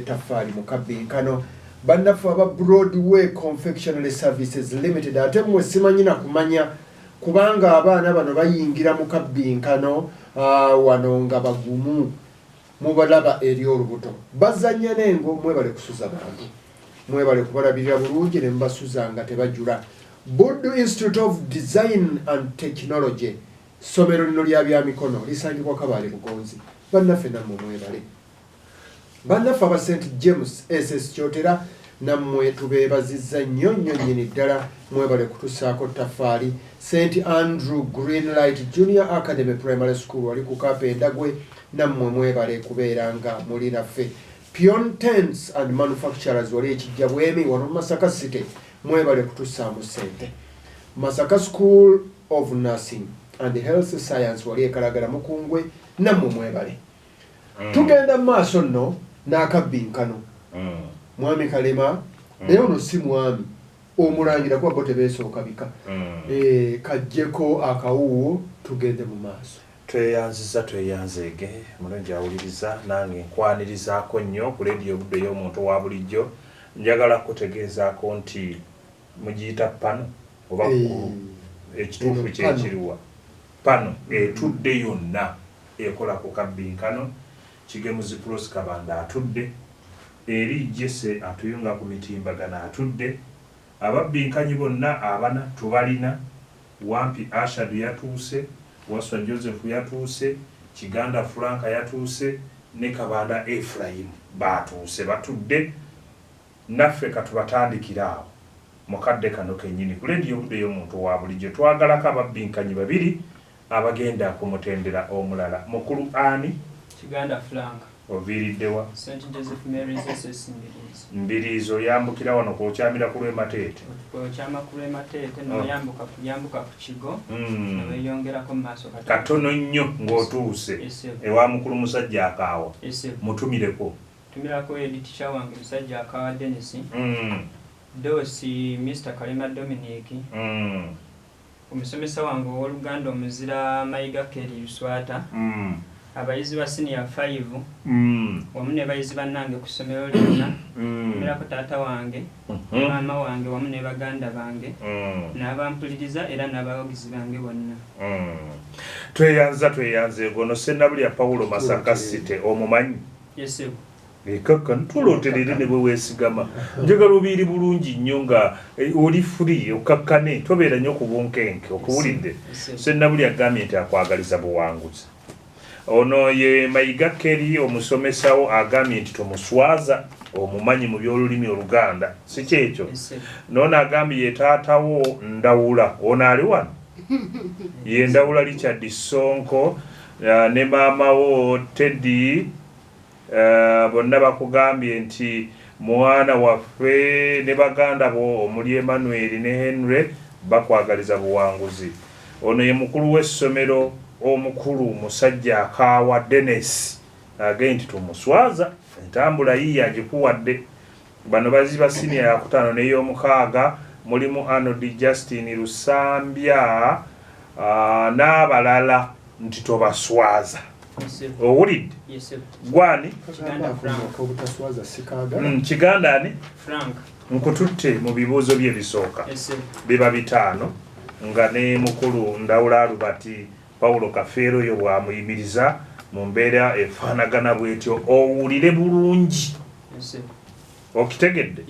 Tafari mu Akabbinkano bannaffe aba Broadway Confectionery Services Limited ate mmwe simanyi na kumanya kubanga abaana bano bayingira mu Akabbinkano wano nga bagumu mubalaba eri olubuto bazanya nengo mwebale kusuza bantu mwebale kubalabirira bulungi ne mbasuza nga tebajula. Buddu Institute of Design and Technology somero lino lya byamikono lisangibwa Kabale Bugonzi bannaffe nammwe mwebale. Bannaffe aba St James SS Kyotera nammwe tubeebazizza nnyo nnyini ddala mwebale kutusaako Tafari. St Andrew Greenlight Junior Academy Primary School wali ku Kapendagwe nammwe mwebale kubeera nga muli naffe. Pion Tents and Manufacturers wali ekijja bwemi wano Masaka City mwebale kutusaamu ssente. Masaka School of Nursing and Health Science wali ekalagala Mukungwe nammwe mwebale. Tugenda mu maaso nno n'Akabbinkano. Mwami Kalema naye ono si mwami omulangira kuba bo tebeesooka bika. Kajjeko akawuwo tugende mu maaso. Tweyanzege mulungi awuliriza nange nkwanirizaako nnyo ku leediyo budde y'omuntu wa bulijjo. Njagala kutegeezaako nti mugiyita pano oba ekituufu kyekiriwa pano etudde yonna ekola ku Akabbinkano. Kigemuzi Pros Kabanda atudde, eri Jesse atuyunga ku mitimbagana atudde, ababinkanyi bonna abana tubalina. Wampi Ashad yatuuse, Waswa Joseph yatuuse, Kiganda Franka yatuuse, ne Kabanda Ephraim batuuse batudde. Naffe katubatandikira awo mukadde kano kennyini ku leediyo budde y'omuntu wa bulijjo. Twagalako ababinkanyi babiri abagenda kumutendera omulala. Mukulu Ani Kiganda Frank oviriddewa St Joseph Mary's SS Mbiriizo yambukira wano kwokyamira ku lw'Emateete. Kwokyama ku lw'Emateete noyambuka ku Kigo neweyongerako mu maaso katono nnyo ng'otuuse ewa mukulu musajja akaawa mutumireko. Tumirako editisha wange musajja akaawa Dennis Dosi Mr. Kalema Dominic omusomesa wange ow'Oluganda omuzira Mayiga Kelly Luswata abayizi ba senior 5 wamu ne bayizi bannange ku ssomero lyonna. Tumirako taata wange maama wange wamu ne baganda bange n'abampuliriza era n'abawagizi bange bonna. Tweyanze gono Sennabulya Paulo Masaka City omumanyi. Yes. Kaka ntulooterere ne bwe weesigama njagala obiiri bulungi nnyo nga oli free okakkane tobeera nnyo ku bunkenke okuwulidde. Sennabulya agambye nti akwagaliza buwanguzi. Ono ye Mayiga Kelly omusomesawo agambye nti tomuswaza omumanyi mu by'olulimi Oluganda si kyekyo. Nono agambye ye taatawo Ndawula ono ali wano ye Ndawula Richard Sonko ne maamawo Teddy bonna bakugambye nti mwana waffe ne baganda bo omuli Emmanuel ne Henry bakwagaliza buwanguzi. Ono ye mukulu w'essomero omukulu musajja akaawa Dennis agenda nti tumuswaza entambula yiye agikuwadde. Bano baziba senior ya 5 n'ey'omukaaga mulimu Arnold Justin Lusambya n'abalala nti tobaswaza. Owulidde? Gwani? Kiganda ani? Frank. Nkututte mu bibuuzo bye bisooka. Biba 5 nga ne mukulu Ndawula Albert Paulo Kafeero yo bwamuyimiriza mu mbeera efaanagana bwetyo owulire bulungi. Okitegedde?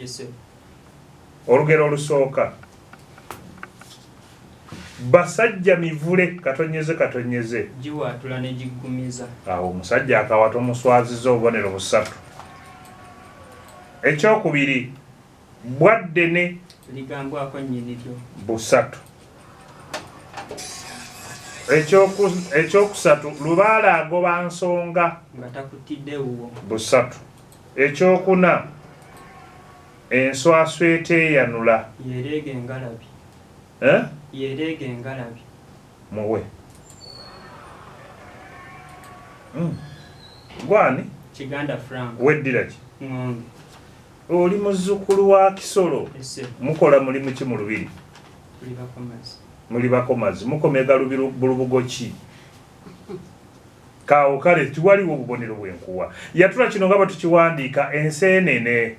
Olugero olusooka basajja mivule katonyeze jiwaatula ne jiggumiza. Awo omusajja akawa tomuswaziza obubonero 3. Ekyokubiri bwaddene ligambwako nnyiniryo 3. Ekyokusatu lubaala agoba nsonga nga takutidde wuwo 3. Ekyokuna enswaswa eteeyanula yereega engalabi. Yereega engalabi muwe. Gwani? Kiganda Frank. Weddira ki? Oli muzzukulu wa Kisolo. Mukola mulimu ki mu lubiri? Tuli bakomazi. Muli bakomazi mukomega lubugo ki? Kaawo kale tiwaliwo obubonero bwenkuwa. Yatula kino nga batukiwandiika enseenene.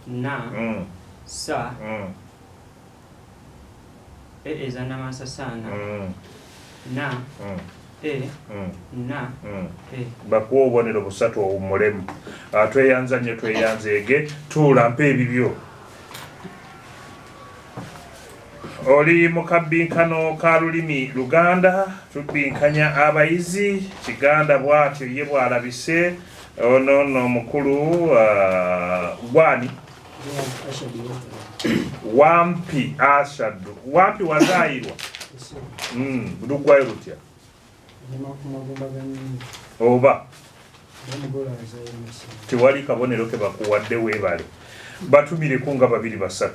Na sa eza namasasana na na bakuwa obubonero busatu owummulemu. Tweyanza nnyo tweyanzeege tuula mpa ebibyo. Oli mu kabbinkano ka lulimi Luganda tubbinkanya abayizi Kiganda bw'atyo ye bw'alabise. Ono mukulu gwani Wampi Ashadu. Wampi wazaayirwa Lugwayo lutya oba tewali kabonero ke bakuwadde weebale batumireko nga 2-3.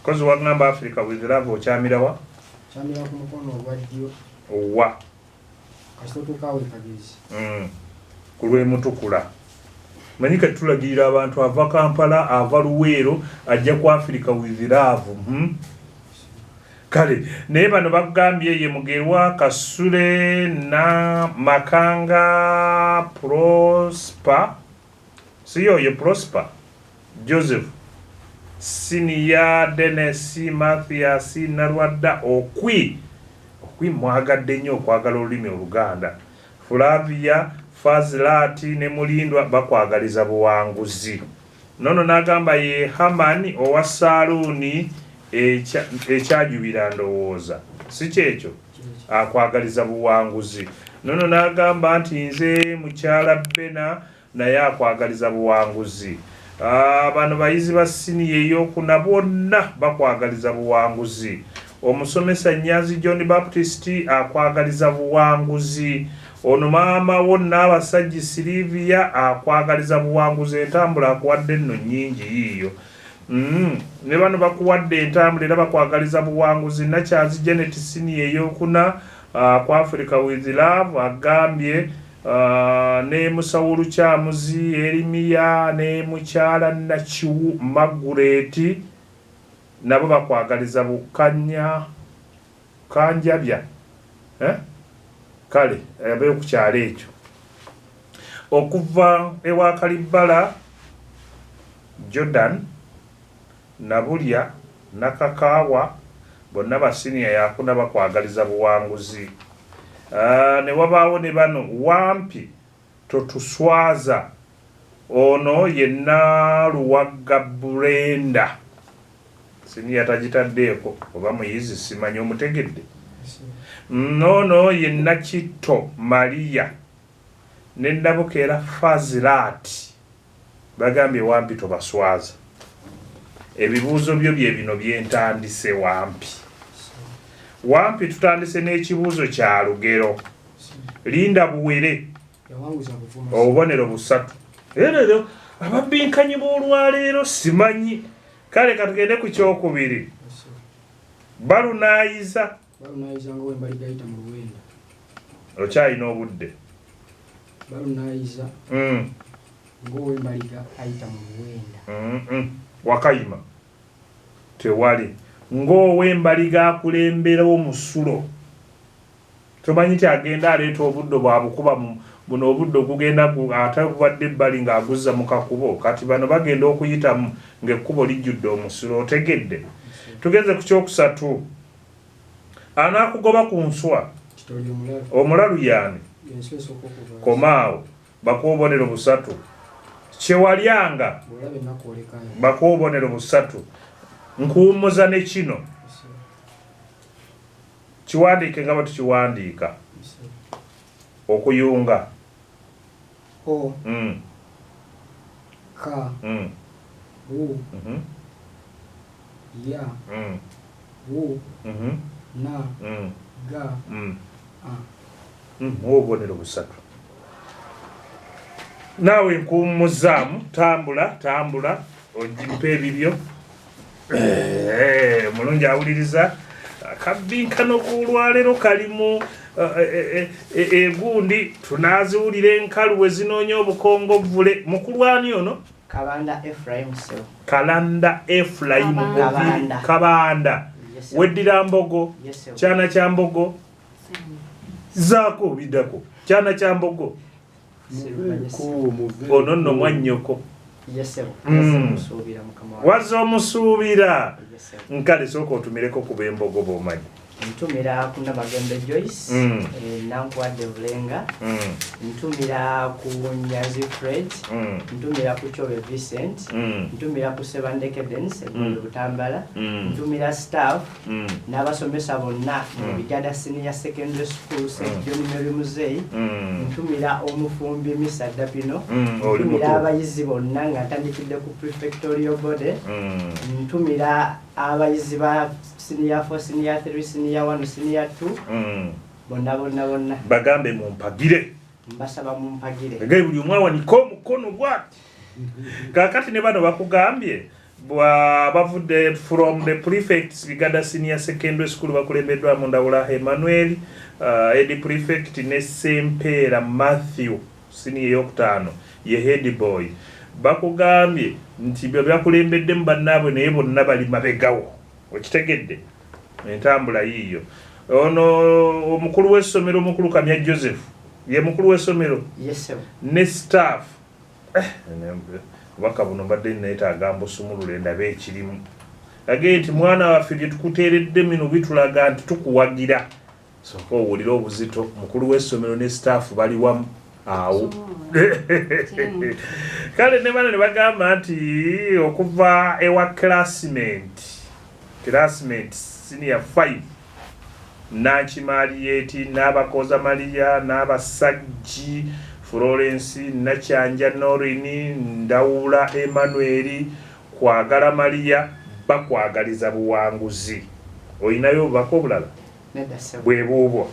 Kozi wagamba Africa with Love okyamirawa? Owa ku lw'emutukula. Manyi kati tulagirira abantu ava Kampala ava Luweero ajja ku Africa with Love. Kale naye bano bagambye ye Mugerwa Kasule na Makanga Prosper siyo ye Prosper Joseph Senior Dennis Mathias Narwadda okwi mwagadde nnyo okwagala olulimi Oluganda. Flavia Fazilati ne Mulindwa bakwagaliza buwanguzi. Nono n'agamba ye Hamani owa Saluni ekyajubira ndowooza si kyekyo akwagaliza buwanguzi. Nono n'agamba nti nze mukyala Bena naye akwagaliza buwanguzi. Bano bayizi ba siniya ey'okuna bonna bakwagaliza buwanguzi. Omusomesa Nyazi John Baptist akwagaliza buwanguzi. Ono maama wo Nnaabasajja Silivia akwagaliza buwanguzi. Entambula akuwadde nno nnyingi yiiyo. Ne bano bakuwadde entambula era bakwagaliza buwanguzi. Nakyazi Janet siniya ey'okuna ku Africa with Love agambye ne Musawo Lukyamuzi Erimiya ne mukyala Nakiwu Magureti nabo bakwagaliza Kanjabya kale abe okukyala ekyo. Okuva ewa Kalibala Jordan Nabulya Nakakaawa bonna basiniya yakuna bakwagaliza buwanguzi. Ne wabaawo ne bano Wampi Totuswaza ono yenna Luwagga Brenda siniya tagitaddeeko oba muyizi simanyi omutegedde. Nono yenna Kitto Maria ne Ndabukera Fazilati bagambye Wampi tobaswaza. Ebibuuzo byo bye bino byentandise Wampi. Wampi tutandise n'ekibuuzo kya lugero. Linda buwere obubonero busatu. Erero ababinkanyi b'olwaleero simanyi. Kale katugende ku kyokubiri. Balunaayiza ngo wembaliga ayita mu Luwenda. Okyalina obudde. Balunaayiza ngo wembaliga ayita mu Luwenda. Wakayima tewali ng'owembaliga akulembera omusulo. Tomanyi kyagenda aleeta obuddo bwabukuba buno obuddo gugenda ate bubadde ebbali ng'aguzza mu kakubo kati bano bagenda okuyitamu ng'ekkubo lijjudde omusulo. Otegedde? Tugenze ku kyokusatu. Anaakugoba ku nswa omulalu yaani komaawo bakuwa obubonero busatu. Kyewalyanga bakuwa obubonero busatu. Nkuwummuza ne kino kiwandiike nga batukiwandiika okuyunga o ka u ya u na ga obubonero busatu. Naawe nkuwummuzaamu tambula ogimpa ebibyo. Mulungi awuliriza akabbinkano k'olwaleero kalimu egundi tunaziwulira enkalu we zinoonya obukongovvule mukulu ani ono Kalanda Ephraim Kabanda weddira mbogo kyana kya mbogo zaako biddako kyana kya mbogo ono nno mwannyoko wazza omusuubira nkale sooka otumireko kuba embogo b'omanyi ntumira ku Namagembe Joyce Nankwadde Bulenga ntumira ku Nyazi Fred ntumira ku Chobe Vincent ntumira ku Sebandeke Dance mu Butambala ntumira staff n'abasomesa bonna mu Bigada Senior Secondary School St. John Mary Muzeyi ntumira omufumbi Mr. Dapino ntumira abayizi bonna nga ntandikidde ku prefectorial body ntumira abayizi ba senior 4 senior 3 senior 1 senior 2 bonna bagambe mumpagire mbasaba mumpagire egaye buli omwawa niko omukono bwati kakati ne bano bakugambye bavudde from the prefects Bigada Senior Secondary School bakulembeddwa mu Ndawula Emmanuel head prefect ne Sempera Matthew senior yokutano ye head boy bakugambye nti byakulembedde mu bannaabwe naye bonna bali mabegawo okitegedde entambula yiyo ono omukulu w'essomero omukulu Kamya Joseph ye mukulu w'essomero ne staff waka buno mbadde neetaaga mbosumulule ndabe ekirimu agee nti mwana waffe bye tukuteeredde mino bitulaga nti tukuwagira sooka owulira obuzito mukulu w'essomero ne staff bali wamu awo kale ne bano ne bagamba nti okuva ewa classmate senior 5 Nakimalieti n'abakoza Maria n'abasajji Florence Nakyanja Norini Ndawula Emmanuel kwagala Maria bakwagaliza buwanguzi oyinayo bako bulala bwe buubwo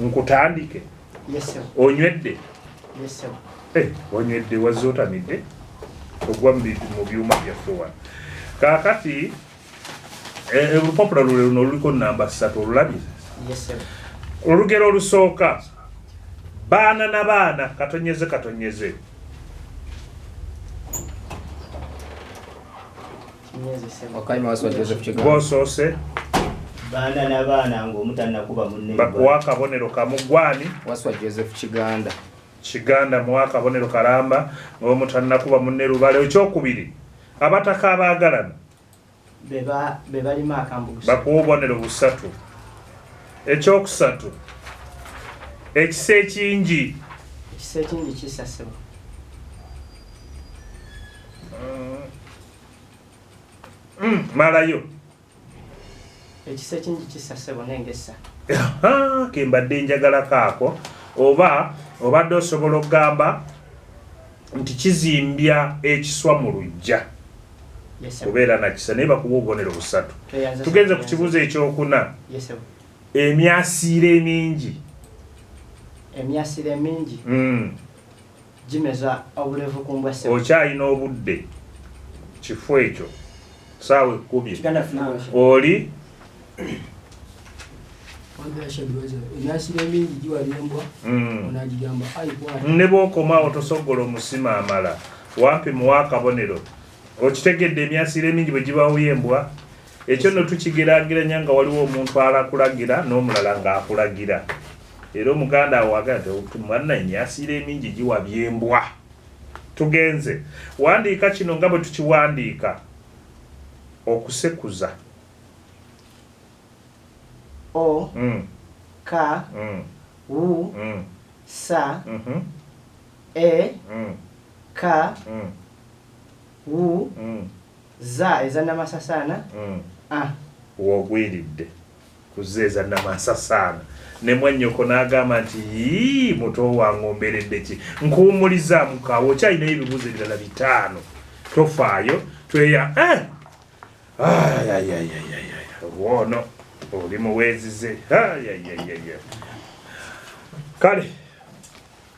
nkutandike onywedde onywedde wazootamidde ogwa mu byuma byaffe wano kaakati olupapula luno luliko namba 3 olulabye olugero olusooka baana na baana katonyeze bosoose baana na baana ng'omutannakuba munne bakuwa akabonero kamugwani Waswa Joseph Kiganda muwa akabonero kalamba ng'omutannakuba munne Lubale ekyokubiri abataka abaagalana bebalima akambugusa bakuwa obubonero 3 ekyokusatu ekisa ekingi kisasebwa malayo ekisa ekingi kisasebwa n'engesa kembadde njagala kaako oba obadde osobola okugamba nti kizimbya ekiswa mu luggya kubeera nakisa naye bakuwa obubonero 3 tugenze ku kibuuzo ekyokuna emyasiiro emingi gimeza obulevu kumbwa okyalina obudde kifo ekyo saawa 10 oli ne bw'okomaawo tosogola omusima amala wampi muwa akabonero okitegedde emyasiiro emingi bwe gibawuya embwa ekyo nno tukigeraageranya nga waliwo omuntu alakulagira n'omulala ng'akulagira era omuganda awagala tumwana emyasiiro emingi giwabya embwa tugenze wandiika kino nga bwe tukiwandiika okusekuza o ka u sa e ka u za ezannamasasana wogwiridde kuzeeza namasasaana ne mwannyoko n'agamba nti muto wange omberedde ki nkuwumulizaamu kaawo okyalinayo ebibuuzo ebirala 5 tofaayo tweya wono oli muweezize kale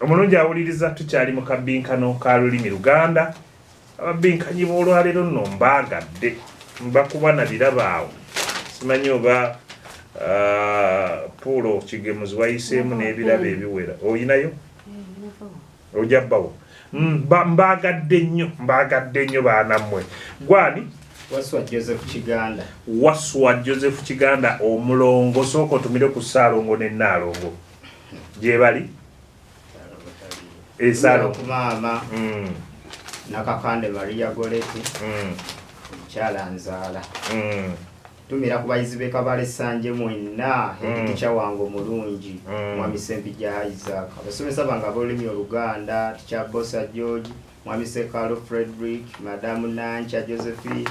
omulungi awuliriza tukyali mu kabbinkano ka lulimi Luganda ababinkanyi b'olwaleero nno mbaagadde mbakuba na birabaawo simanyi oba Pulo Kigemuzi wayiseemu n'ebirabo ebiwera oyinayo ojabbawo mbagadde nnyo baanammwe gwani Waswa Joseph Kiganda omulongo sooka otumire ku Ssaalongo ne Nnaalongo gye bali ku maama Nakakande Maria Goleti Mukyala Nzaala tumira ku bayizi b'e Kabale Sanje mwenna ekiticha wange omulungi Mwami Sempijja Isaac abasomesa bange ab'olulimi Oluganda Ticha Bosa George Mwami Sekalo Frederick Madamu Nancha Josephine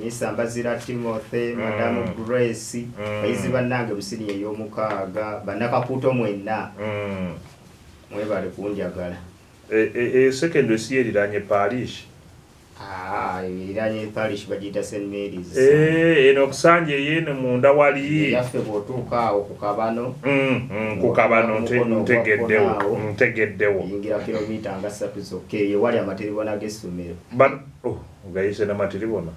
Miss Ambazira Timothy Madamu Grace bayizi bannange busini ey'omukaaga bannakakuuto mwenna mwebale kunjagala secondary si eriranye parish iranye parish bagiyita St Mary's eno okusanja eyene munda wali yaffe bw'otuuka awo ku kabano ntegeddewo yingira kilomita nga 3 zokka eyo wali amatiribona g'essomero gayise n'amatiribona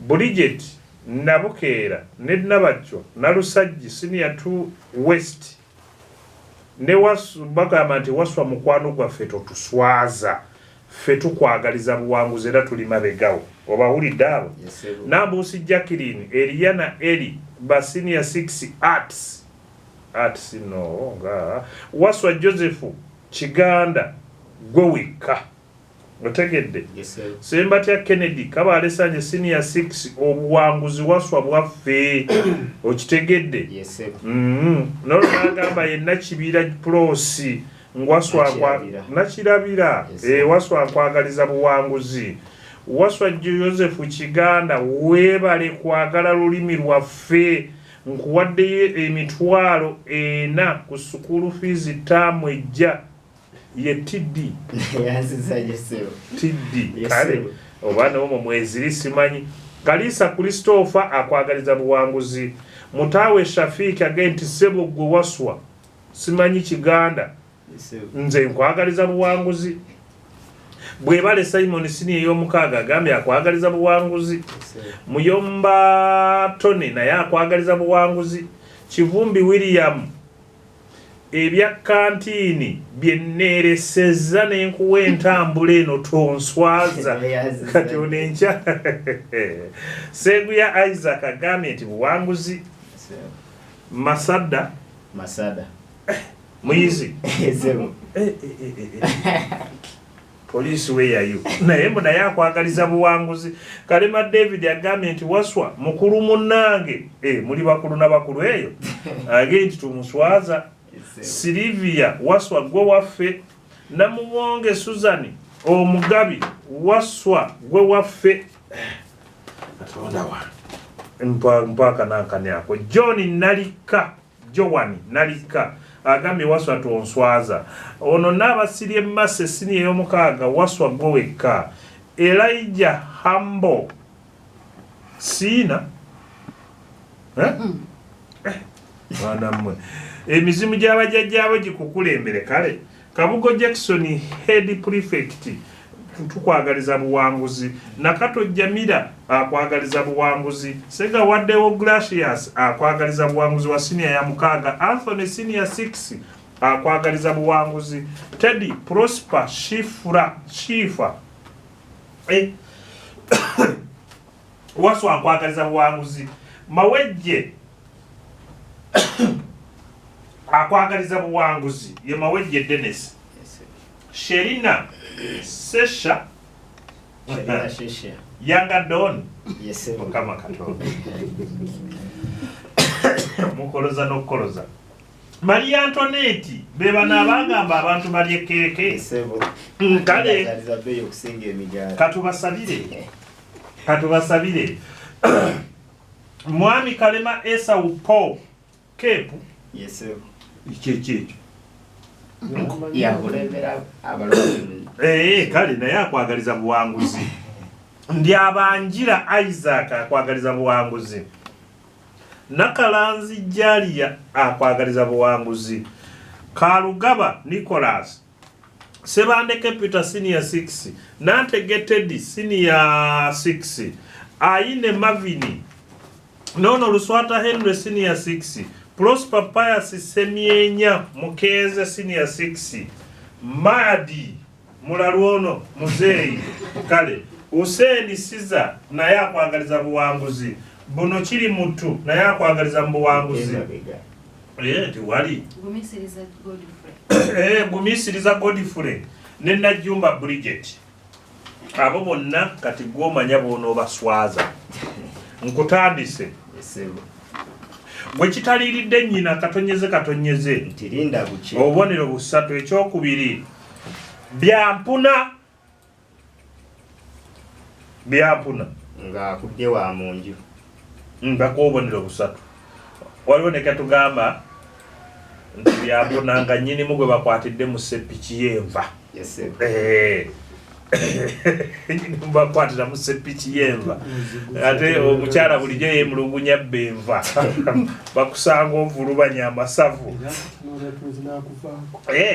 Bridget Nabukeera ne Nabacco Nalusajji Senior 2 West ne bagamba nti Waswa mukwano gwaffe totuswaza ffe tukwagaliza buwanguzi era tuli mabegawo obawulidde abo Nambuusi Jacqueline Eliana Eli ba Senior 6 arts no nga Waswa Joseph Kiganda gwe wekka otegedde Sembatya Kennedy Kabale Sanje Senior 6 obuwanguzi Waswa bwaffe okitegedde n'olwagamba yenna Kibira Prosi Waswa nakirabira Waswa akwagaliza buwanguzi Waswa Joseph Kiganda weebale kwagala lulimi lwaffe nkuwaddeyo emitwalo 4 ku school fees taamu ejja ye TD kale obana omwo mweziri simanyi Kalisa Christopher akwagaliza buwanguzi Mutawe Shafiki agenti sebo gwe Waswa simanyi Kiganda nze nkwagaliza buwanguzi Bwebale Simon Sini ey'omukaaga agambye akwagaliza buwanguzi Muyomba Tony naye akwagaliza buwanguzi Kivumbi William ebya kantini byenneeresezza n'enkuwa entambula eno tonswaza kati onenca Seguya Isaac agambye nti buwanguzi Masada Muyizi Police weyayo naye mbona yakwagaliza buwanguzi Kalema David agambye nti Waswa mukulu munnange muli bakulu n'abakulu eyo agenti tumuswaza Silivia Waswa gwe waffe Namuwonge Suzani Omugabi Waswa gwe waffe atonda wa mpaka nankanyako Joan Nalika agambye Waswa tonswaza ono n'abasirye Mase Sini ey'omukaaga Waswa gwe wekka Elijah Hambo Sina mwanamwe emizimu gy'abajjajjaabo gikukulembere kale Kabugo Jackson Head Prefect tukwagaliza buwanguzi Nakato Jamira akwagaliza buwanguzi Sega Waddewo Gracious akwagaliza buwanguzi wa Senior ya mukaaga Anthony Senior 6 akwagaliza buwanguzi Teddy Prosper Shifa Waswa akwagaliza buwanguzi Mawejje akwagaliza buwanguzi ye Mawejje Dennis Sherina Sesha Yanga Don kama Katonda mukoloza n'okukoloza Maria Antoinette beba n'abagamba abantu balye keeke kale katubasabire Mwami Kalema Esau Paul Kepu ikyo kale naye akwagaliza buwanguzi ndi abanjira Isaac akwagaliza buwanguzi Nakalanzi Jalia akwagaliza buwanguzi Kalugaba Nicholas Sebandeke Peter Senior 6 Nantegeted Senior 6 Aine Mavini Nono Luswata Henry Senior 6, Prosper Pius Semienya Mukeze Senior 6, Madi Mularuono Muzei kale Useni Siza naye akwagaliza buwanguzi Bono Chiri Mutu naye akwagaliza buwanguzi tiwali Gumisiriza Godfrey ne Najjumba Bridget abo bonna kati gwomanya bono baswaza nkutandise gwe kitaliiridde nnyina katonyeze ntirinda buki obubonero busatu ekyokubiri byampuna nga akudde wa munju mbako obubonero busatu waliwo ne katugamba nti byampuna nga nnyinimu gwe bakwatidde mu seppiki y'enva bakwatira mu seppiki y'enva ate omukyala bulijjo yemulugunya benva bakusanga ovulubanya amasavu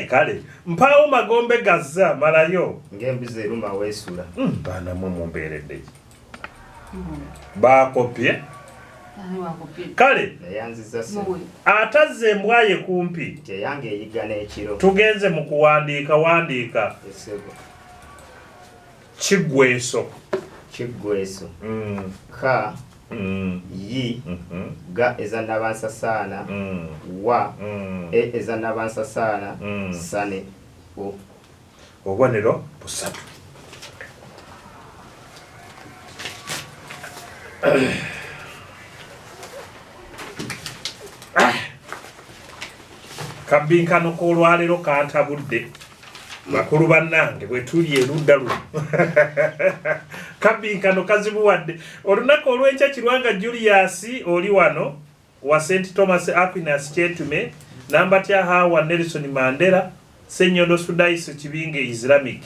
kale mpaawo magombe gazza malayo ng'embuzi eruma weesula baanamu mumbeeredde bakopye kale atazze embwaye kumpi teyange eyiga n'ekiro tugenze mu kuwandiika Chigweso ka yi ga ezannabansasaana wa ezannabansasaana sane obubonero busatu Akabbinkano k'olwaleero kantabudde bakulu bannange bwe tuli erudda luno Akabbinkano kazibuwadde olunaku olw'enkya Kirwanga Julius oli wano wa St. Thomas Aquinas Kyetume Nambatya Hawa Nelson Mandela Senyondo Sudaiso Kibinge Islamic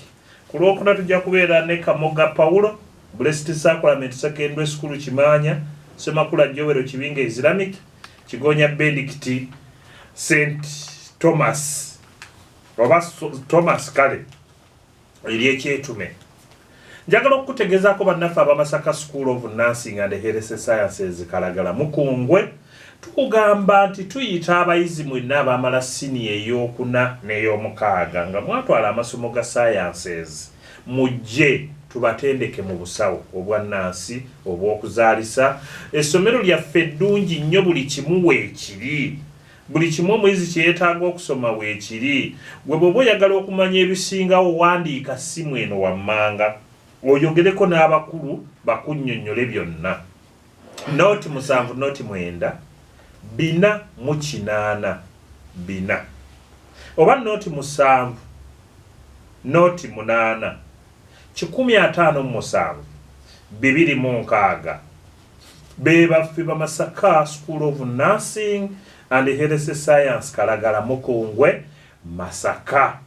ku Lwokuna tujja kubeera ne Kamoga Paulo Blessed Sacrament Secondary School Kimanya Semakula Jowero Kibinge Islamic Kigonya Benedict St. Thomas Thomas kale eri Kyetume njagala okutegezaako bannaffe abamasaka School of Nursing and Health Sciences Kalagala Mukungwe tukugamba nti tuyita abayizi mwenna abamala siniya ey'okuna n'ey'omukaaga nga mwatwala amasomo ga sciences mujje tubatendeke mu busawo obwa nnansi obw'okuzaalisa essomero lyaffe ddungi nnyo buli kimu weekiri buli kimu omuyizi kyeyeetaaga okusoma weekiri gwe bw'oba oyagala okumanya ebisingawo wandiika ssimu eno wammanga oyogereko n'abakulu bakunnyonnyole byonna nooti 7 nooti 9 4 4 oba nooti 7 nooti 8 157 206 be baffe bamasaka School of Nursing and Health Science Kalagala Mukungwe Masaka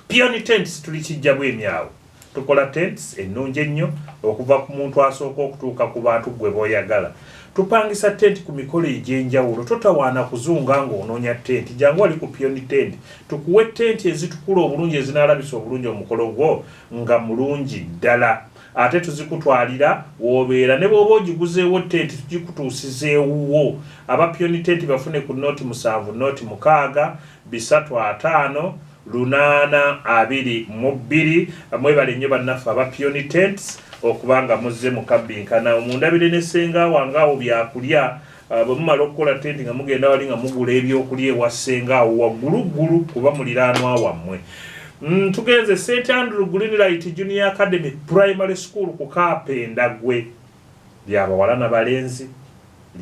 Pioni tents tulikijjamu emyawo tukola tents ennungi ennyo okuva ku muntu asooka okutuuka ku bantu gwe boyagala tupangisa tent ku mikolo egy'enjawulo totawaana kuzunga ng'onoonya tent jangu wali ku Pioni tent tukuwe tent ezitukula obulungi ezinaalabisa obulungi omukolo gwo nga mulungi ddala ate tuzikutwalira woobeera ne bw'oba ogiguzeewo tent tugikutuusizeewo aba Pioni tent bafune ku nooti 7 nooti 6 3 5 822 mwebale nnyo bannaffe aba Pioni tents okubanga muzze mu Akabbinkano mundabire ne ssenga wange awo byakulya bwe mumala okukola tent nga mugenda wali nga mugula ebyokulya ewa ssenga awo wagguluggulu kuba muliraanwa wammwe tugenze St. Andrew Greenlight Junior Academy Primary School ku Kaapendagwe ly'abawala n'abalenzi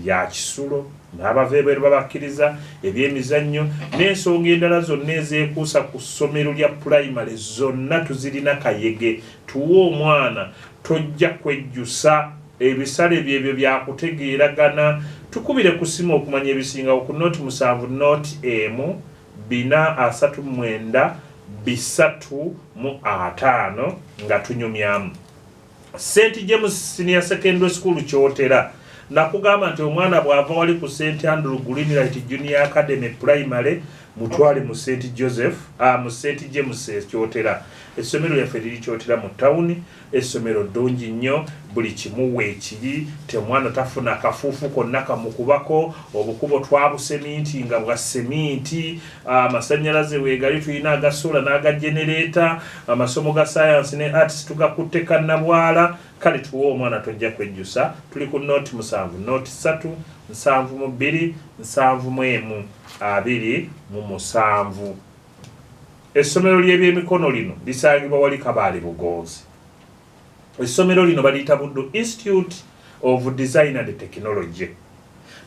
lya Kisulo n'abaveebeeru babakkiriza ebyemizannyo n'ensonga endala zonna ezeekuusa ku ssomero lya primary zonna tuzirina kayege tuwe omwana tojja kwejjusa ebisale byebyo byakutegeeragana tukubire ku simu okumanya ebisingawo ku nooti 7 nooti 1 439 305 nga tunyumyamu St. James Senior Secondary School Kyotera nakugamba nti omwana bw'ava wali ku St. Andrew Greenlight Junior Academy Primary mutwale mu St. Joseph mu St. James Kyotera essomero lyaffe liri Kyotera mu tawuni, essomero ddungi nnyo, buli kimu weekiri, temwana tafuna akafuufu konna kamukubako, obukubo twabuseminti nga bwa seminti, amasannyalaze weegali tulina agasola n'aga generator, amasomo ga science ne arts tugakutte kannabwala, kale tuwa omwana tojja kwejjusa. Tuli ku nooti 7, nooti 3, 7 2 7 27. Essomero ly'ebyemikono lino lisangibwa wali Kabaale Bugonzi. Essomero lino baliyita Buddu Institute of Design and Technology.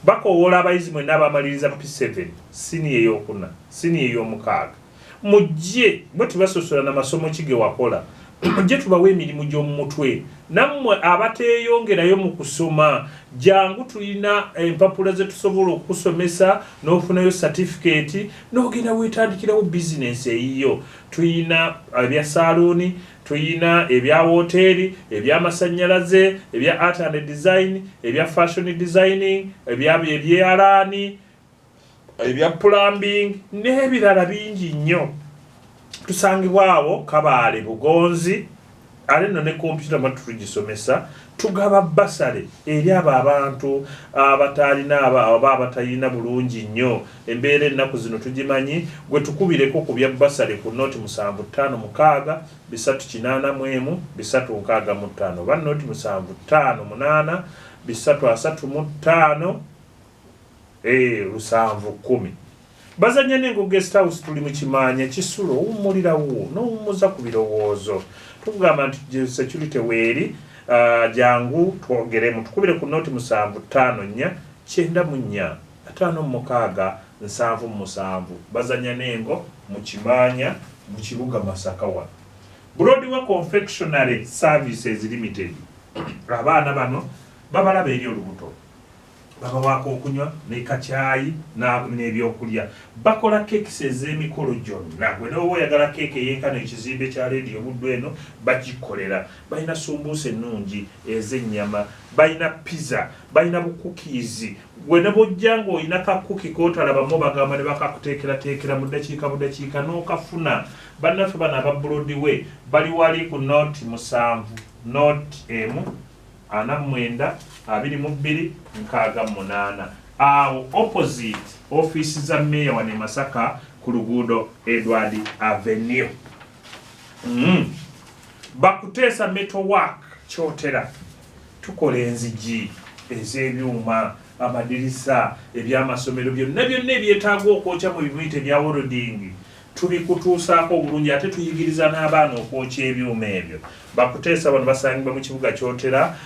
Bakoowola abayizi mwenna abamaliriza P7, siniya ey'okuna, siniya ey'omukaaga. Mujje bwe tubasosola n'amasomo ki ge wakola. Mujje tubawa emirimu gy'omu mutwe. Nammwe abateeyongerayo mu kusoma, jangu tulina empapula ze tusobola okusomesa n'ofunayo certificate n'ogenda weetandikirawo bizinesi eyiyo. Tuyina ebya saluuni, tuyina ebya hoteeri, eby'amasannyalaze, ebya art and design, ebya fashion designing, ebyalaani, ebya plumbing n'ebirala bingi nnyo. Tusangibwa awo Kabaale Bugonzi. Ale nno ne kompyuta mwatu tugisomesa, tugaba basale eri abo abantu abatalina aba abatalina bulungi nnyo. Embeera ennaku zino tugimanyi, gwe tukubireko ku bya basale ku nooti 75 381 365 ba nooti 758 335 710. Bazanya nengo guest house tuli mu Kimanya Kisulo, uwummulirawo n'owummuza ku birowoozo. Tugamba nti security weeri jangu twogeremu, tukubire ku nooti 754 904 5 7 bazanya nengo mu Kimanya mu kibuga Masaka wa Broadway Confectionery Services Limited. Abaana bano babalaba eri olubuto, babawaako okunywa n'ekacaayi n'ebyokulya. Bakola kekisi ez'emikolo gyonna. Gwe n'oba oyagala keeke eyenkana ekizimbe kya leediyo Buddu eno bagikolera. Balina sumbuusa ennungi ez'ennyama, balina pizza, balina bukukiizi. Gwe ne bw'ojja ng'olina kakuki k'otalabamu bagamba ne bakakuteekerateekera mu ddakiika n'okafuna. Bannaffe bano aba Broadway bali wali ku nooti 7 nooti 49 22 68. Awo opposite office za Meya wane Masaka ku luguudo Edward Avenue. Bakuteesa Metal Work Kyotera. Tukola enzigi ez'ebyuma, amadirisa, eby'amasomero byonna ebyetaaga okwokya mu bimuyite bya welding. Tubikutuusaako obulungi ate tuyigiriza n'abaana okwokya ebyuma ebyo. Bakuteesa bano basangibwa mu kibuga Kyotera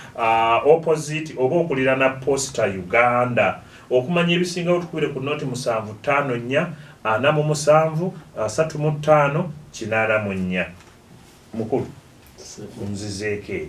opposite oba okuliraana Posta Uganda. Okumanya ebisingawo tukubire ku nooti 754 47 35 84. Mukulu nzizeeko eyo.